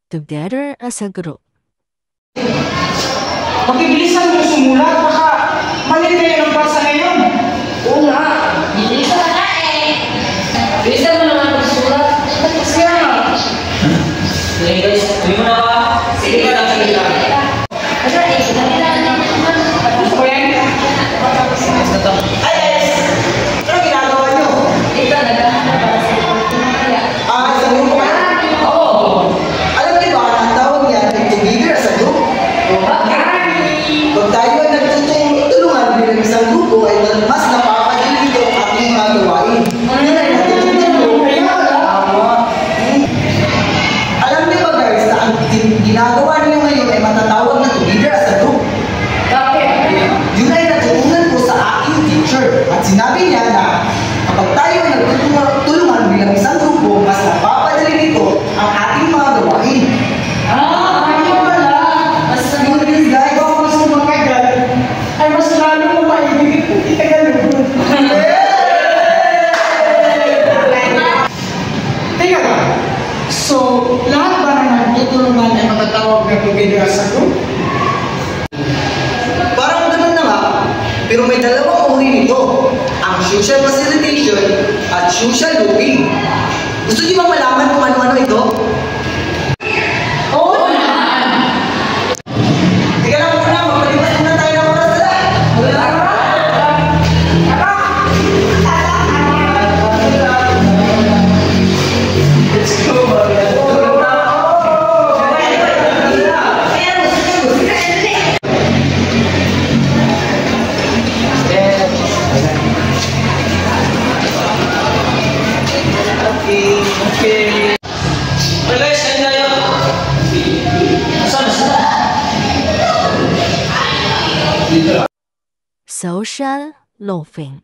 together as a group. Pagbibilisan mo sumulat, baka mali kayo ng basa ngayon. Oo nga, bilisan na eh. Bilisan mo naman pagsulat. Kasi nga. Sige guys, tuloy mo na ba? Sige ka lang, sige lang. Ano eh, sinabi na Gusto ko yan? Ay, ano ginagawa nyo? ito, naghahanap para sa pagkakaya. Sa grupo ka? Oo. Alam niyo ba, ang tawag niya, together sa grupo? Pag tayo ay nagtutulungan bilang isang grupo, ay mas napapadali ito ang ating mga gawain. Alam niyo ba guys, na ang ginagawa niyo ngayon ay matatawag na together as a group. Yun ay natutunan ko sa aking teacher. At sinabi niya na kapag tayo ay nagtutulungan bilang isang grupo, mas napapadali nito ang ating mga gawain. Ayun pala. Mas sagot din guys. Kung mas kumakagal, ay mas lalo mo maibigit kung itagalog. Teka ka. So, lahat ba na nagtutulungan ay matatawag na together as a group? Parang ganun na nga, pero may dalawang uri nito, ang social facilitation at social looping. Gusto niyo bang malaman kung ano-ano ito? Oo naman! Teka lang muna, magpalipas muna tayo ng oras na lang. Let's go, Okay. Well guys, kain tayo. Saan? Social loafing.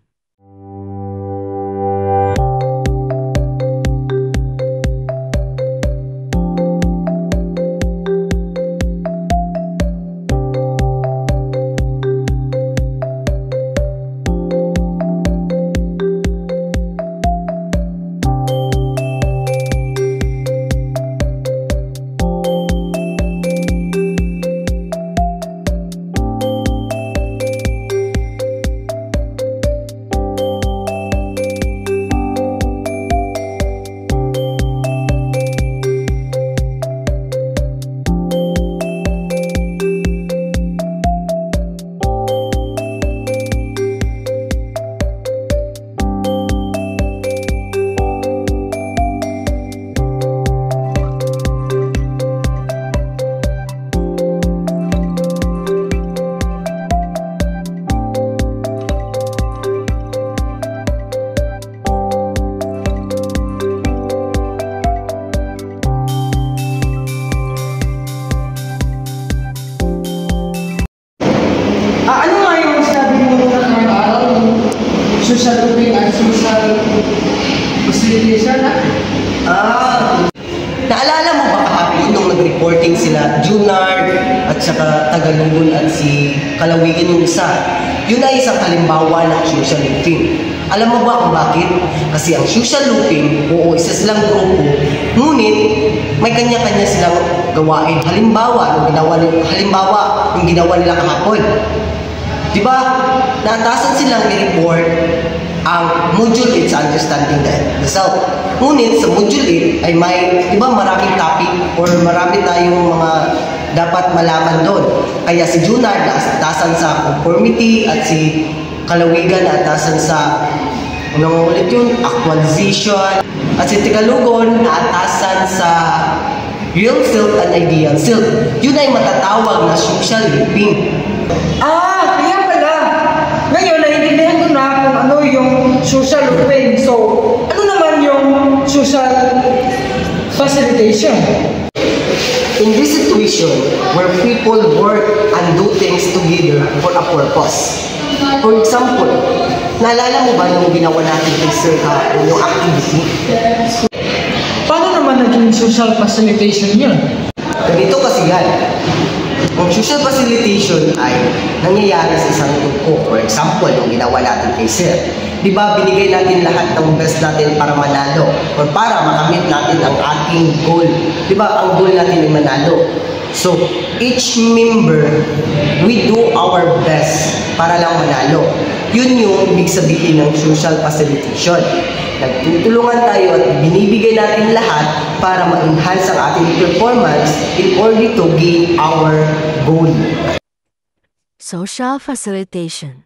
Ano nga yung sinabi mo nung araw? Social looping at social facilitation, ha? Naalala mo ba kahapon nung nag-reporting sila, Junard at saka Tagalugon at si Kalawigan yung isa? Yun ay isang halimbawa ng social looping. Alam mo ba kung bakit? Kasi ang social looping, oo, isa silang grupo, ngunit may kanya-kanya silang gawain. Halimbawa, yung ginawa nila kahapon. Diba, naatasan silang i-report ang Module 8 sa Understanding the Self. Ngunit sa Module 8 ay may, diba, maraming topic or marami tayong mga dapat malaman doon. Kaya si Junard naatasan sa conformity at si Kalawigan naatasan sa anong ulit yun? Actualization. At si Tagalugon naatasan sa real self and ideal self. Yun ay matatawag na social looping. Kaya pala. Ngayon, naiintindihan ko na kung ano yung social looping. So, ano naman yung social facilitation? In this situation, where people work and do things together for a purpose. For example, naalala mo ba nung ginawa natin kay Sir yung activity? Paano naman naging social facilitation yun? Ganito kasi yan. Ang social facilitation ay nangyayari sa isang grupo. For example, yung ginawa natin kay Sir. Di ba, binigay natin lahat ng best natin para manalo or para makamit natin ang ating goal. Di ba, ang goal natin ay manalo. So, each member, we do our best para lang manalo. Yun yung ibig sabihin ng social facilitation. Nagtutulungan tayo at binibigay natin lahat para ma-enhance ang ating performance in order to gain our goal. Social facilitation.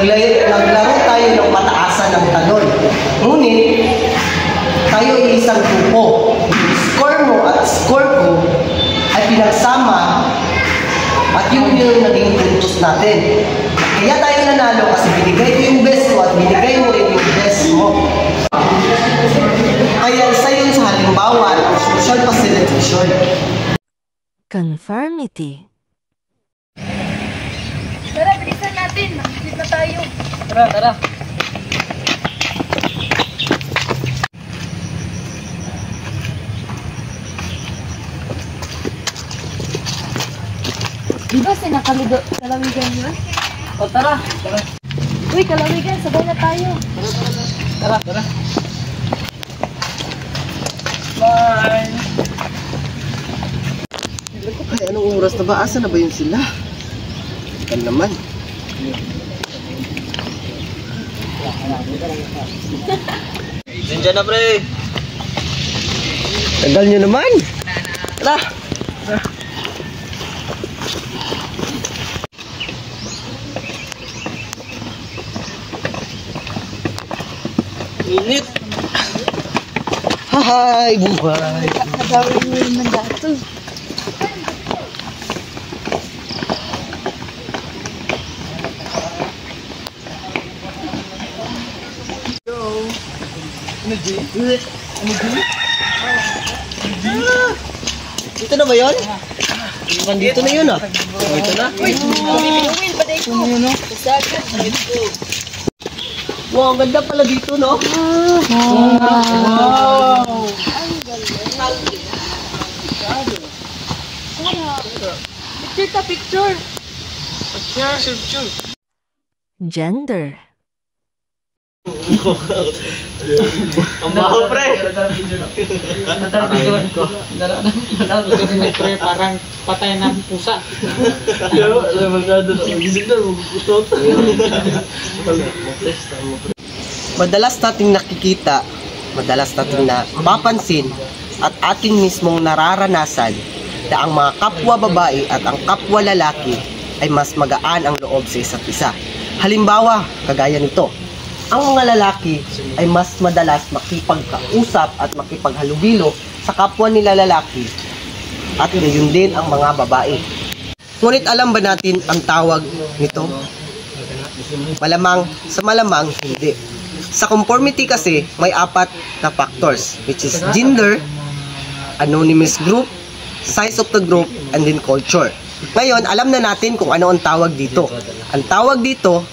Naglaro tayo ng pataasan ng talon. Ngunit, tayo ay isang grupo. Score mo at score ko ay pinagsama at yun yung naging puntos natin. Kaya tayo nanalo kasi binigay ko yung best ko at binigay mo rin yung best mo. Kaya isa yun sa halimbawa ng social facilitation. Conformity. Tara, bilisan natin. Makikita na tayo. Tara, tara. Di ba kalawigan yun? O, tara. Tara. Uy, kalawigan. Sabay na tayo. Tara, tara. Bye. Ay, anong oras na ba? Asa na ba yun sila? Kan naman. Diyan na, pre. Tagal nyo naman. Tara. Init. Hi, buhay. Nakagawin mo yung mandato. Dito na ba yun? Dito na yun ah. Ito na. Uy, Will, paday ko. Wow, ang ganda pala dito, no? Wow. Picture ta, picture. Picture. Gender. Ang baho, pre. Natarapiguan ko. Natarapiguan ko, pre. Parang patay ng pusa. Madalas nating nakikita, madalas nating napapansin at ating mismong nararanasan na ang mga kapwa babae at ang kapwa lalaki ay mas magaan ang loob sa isa't isa. Halimbawa, kagaya nito, ang mga lalaki ay mas madalas makipagkausap at makipaghalubilo sa kapwa nila lalaki at gayon din ang mga babae. Ngunit alam ba natin ang tawag nito? Malamang sa malamang hindi. Sa conformity kasi may 4 na factors, which is gender, anonymous group, size of the group, and then culture. Ngayon, alam na natin kung ano ang tawag dito. Ang tawag dito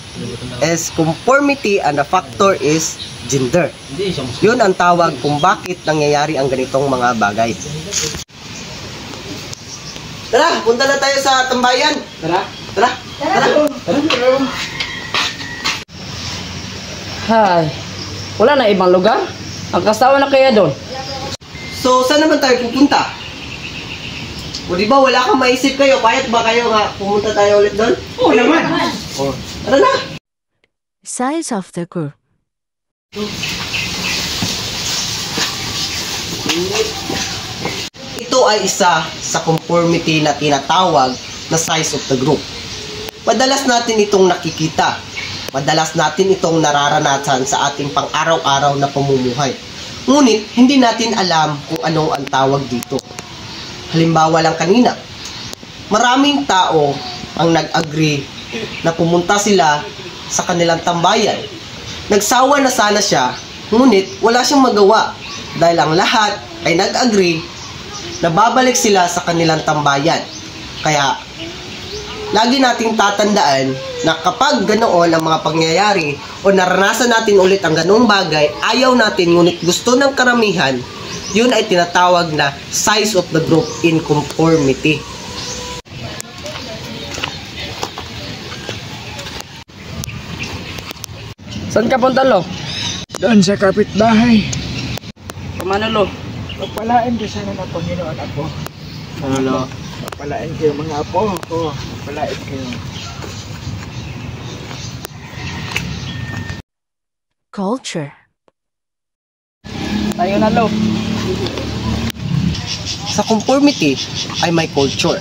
is conformity and the factor is gender. Yun ang tawag kung bakit nangyayari ang ganitong mga bagay. Tara, punta na tayo sa tambayan. Tara. Tara, tara. Hay. Wala na ibang lugar? Ang kasawa na kaya doon? So, saan naman tayo pupunta? O di ba wala kang maisip kayo? Payat ba kayo nga pumunta tayo ulit doon? Oo naman. O, tara na. Size of the group. Ito ay isa sa conformity na tinatawag na size of the group. Madalas natin itong nakikita. Madalas natin itong nararanasan sa ating pang-araw-araw na pamumuhay. Ngunit, hindi natin alam kung anong ang tawag dito. Halimbawa lang kanina, maraming tao ang nag-agree na pumunta sila sa kanilang tambayan. Nagsawa na sana siya, ngunit wala siyang magawa dahil ang lahat ay nag-agree na babalik sila sa kanilang tambayan. Kaya, lagi nating tatandaan na kapag ganoon ang mga pangyayari o naranasan natin ulit ang ganoong bagay, ayaw natin ngunit gusto ng karamihan, yun ay tinatawag na size of the group in conformity. Saan ka punta, Lo? Doon sa kapitbahay. Kumano, Lo? Pagpalain ko sana ng Panginoon ako. Ano, Lo? Pagpalain kayo mga apo ko. Pagpalain kayo. Culture. Tayo na, Lo. Sa conformity ay may culture.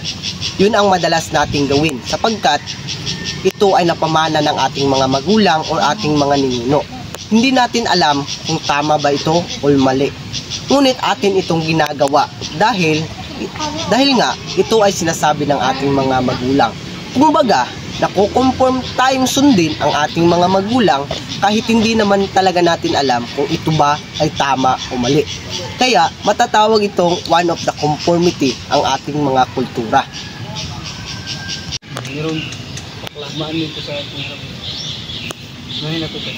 Yun ang madalas nating gawin sapagkat ito ay napamana ng ating mga magulang o ating mga ninuno. Hindi natin alam kung tama ba ito o mali. Ngunit atin itong ginagawa dahil nga ito ay sinasabi ng ating mga magulang. Kumbaga, nakukonform tayong sundin ang ating mga magulang kahit hindi naman talaga natin alam kung ito ba ay tama o mali. Kaya matatawag itong one of the conformity ang ating mga kultura. Mayroon paklamaan dito sa ating harap. Ngayon ako ba?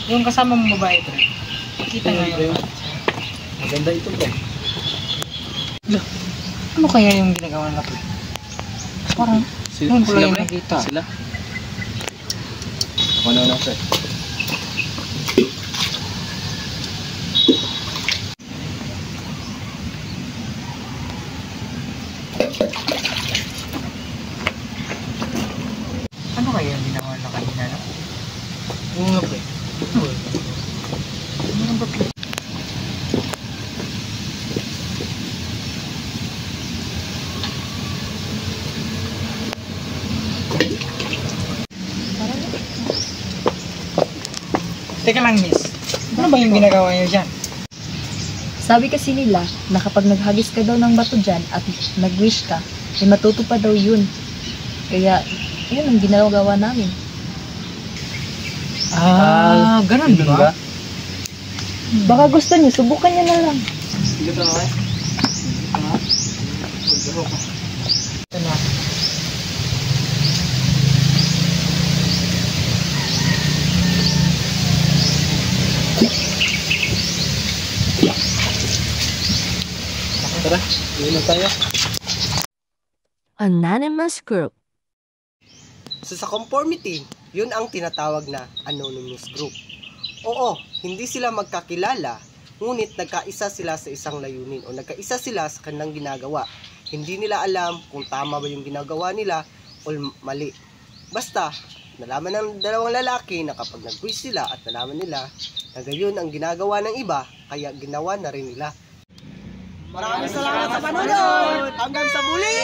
Yung kasama mong babae ito. Kita nga yun. Maganda ito ba? Ano kaya yung ginagawa natin? Parang noon ko lang yung nakita. Sila? Ano na sir? Ano kaya yung ginawa na kanina? No? Oo nga ba? Meron ba? Teka lang, miss. Ano ba yung ginagawa niyo dyan? Sabi kasi nila na kapag naghagis ka daw ng bato dyan at nag-wish ka, ay matutupad daw yun. Kaya, yun ang ginagawa namin. Ganun ba? Baka gusto niyo, subukan niyo na lang. Sige ito naman. Ito na. Tara, inom tayo. Anonymous group. So sa conformity, yun ang tinatawag na anonymous group. Oo, hindi sila magkakilala, ngunit nagkaisa sila sa isang layunin o nagkaisa sila sa kanilang ginagawa. Hindi nila alam kung tama ba yung ginagawa nila o mali. Basta, nalaman ng dalawang lalaki na kapag nag-wish sila at nalaman nila na gayon ang ginagawa ng iba, kaya ginawa na rin nila. Maraming salamat sa panonood! Hanggang sa muli!